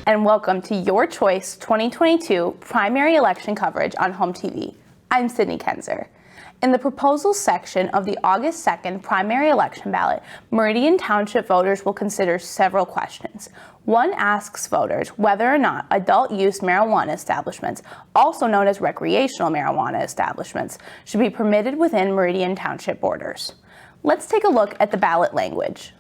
and welcome to Your Choice 2022 primary election coverage on HOMTV. I'm Sydney Kenzer. In the proposals section of the August 2nd primary election ballot, Meridian Township voters will consider several questions. One asks voters whether or not adult-use marijuana establishments, also known as recreational marijuana establishments, should be permitted within Meridian Township borders. Let's take a look at the ballot language.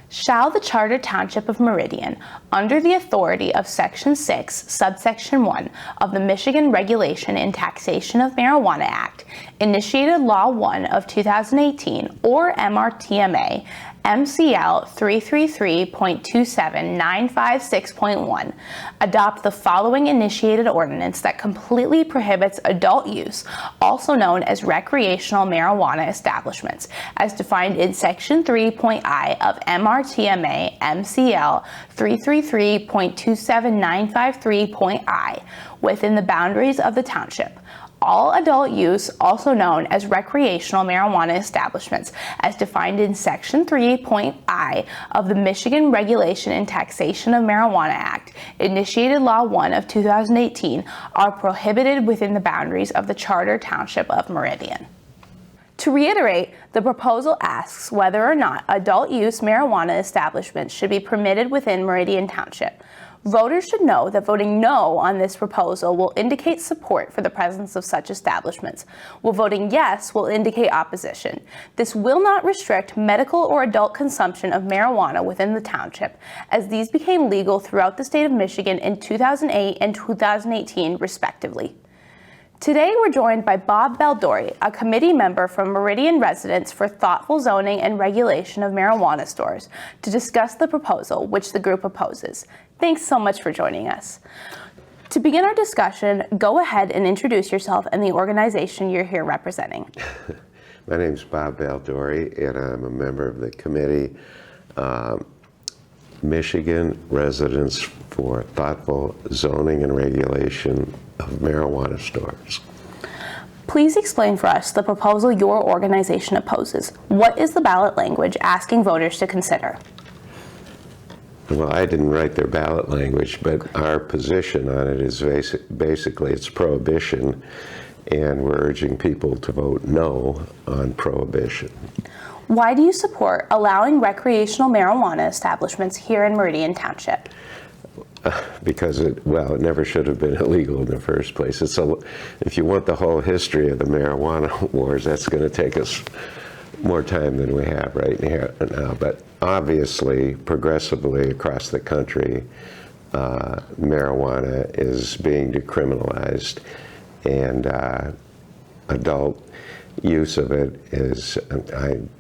Shall the Charter Township of Meridian, under the authority of Section 6, Subsection 1 of the Michigan Regulation and Taxation of Marijuana Act, initiated Law 1 of 2018, or MRTMA, MCL 333.27956.1, adopt the following initiated ordinance that completely prohibits adult use, also known as recreational marijuana establishments, as defined in Section 3.I of MRTMA MCL 333.27953.I within the boundaries of the township. All adult use, also known as recreational marijuana establishments, as defined in Section 3.I of the Michigan Regulation and Taxation of Marijuana Act, initiated Law 1 of 2018, are prohibited within the boundaries of the Charter Township of Meridian. To reiterate, the proposal asks whether or not adult use marijuana establishments should be permitted within Meridian Township. Voters should know that voting no on this proposal will indicate support for the presence of such establishments, while voting yes will indicate opposition. This will not restrict medical or adult consumption of marijuana within the township, as these became legal throughout the state of Michigan in 2008 and 2018, respectively. Today, we're joined by Bob Badori, a committee member from Meridian Residents for Thoughtful Zoning and Regulation of Marijuana Stores, to discuss the proposal, which the group opposes. Thanks so much for joining us. To begin our discussion, go ahead and introduce yourself and the organization you're here representing. My name is Bob Badori, and I'm a member of the committee, Michigan Residents for Thoughtful Zoning and Regulation of Marijuana Stores. Please explain for us the proposal your organization opposes. What is the ballot language asking voters to consider? Well, I didn't write their ballot language, but our position on it is basically it's prohibition, and we're urging people to vote no on prohibition. Why do you support allowing recreational marijuana establishments here in Meridian Township? Because it never should have been illegal in the first place. If you want the whole history of the marijuana wars, that's going to take us more time than we have right now. But obviously, progressively across the country, marijuana is being decriminalized, and adult use of it is,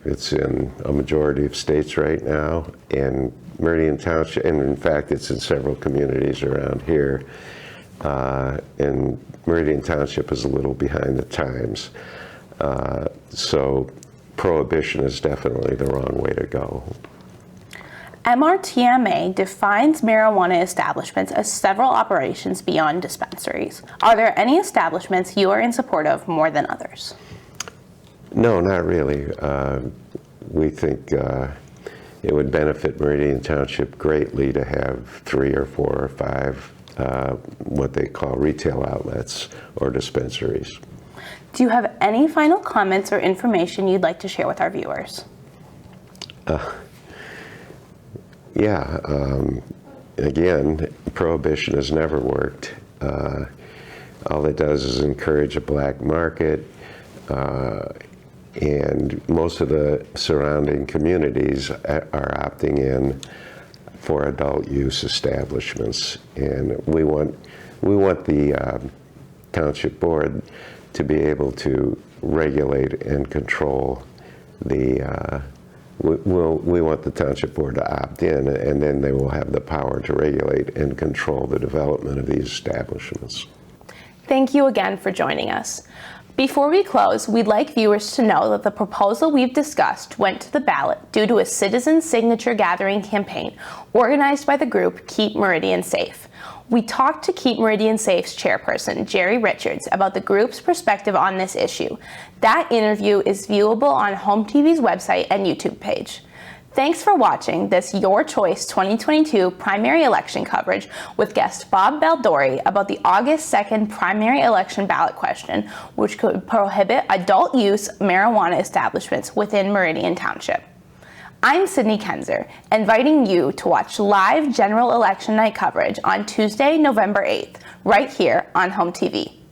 it's in a majority of states right now, and Meridian Township, and in fact it's in several communities around here, and Meridian Township is a little behind the times. So prohibition is definitely the wrong way to go. MRTMA defines marijuana establishments as several operations beyond dispensaries. Are there any establishments you are in support of more than others? No, not really. We think it would benefit Meridian Township greatly to have 3 or 4 or 5 what they call retail outlets or dispensaries. Do you have any final comments or information you'd like to share with our viewers? Again, prohibition has never worked. All it does is encourage a black market, and most of the surrounding communities are opting in for adult use establishments, and we want the township board to be able to regulate and control the. We want the township board to opt in, and then they will have the power to regulate and control the development of these establishments. Thank you again for joining us. Before we close, we'd like viewers to know that the proposal we've discussed went to the ballot due to a citizen signature gathering campaign organized by the group Keep Meridian Safe. We talked to Keep Meridian Safe's chairperson, Jerry Richards, about the group's perspective on this issue. That interview is viewable on HOMTV's website and YouTube page. Thanks for watching this Your Choice 2022 primary election coverage with guest Bob Badori about the August 2nd primary election ballot question, which could prohibit adult use marijuana establishments within Meridian Township. I'm Sydney Kenzer, inviting you to watch live general election night coverage on Tuesday, November 8th, right here on HOMTV.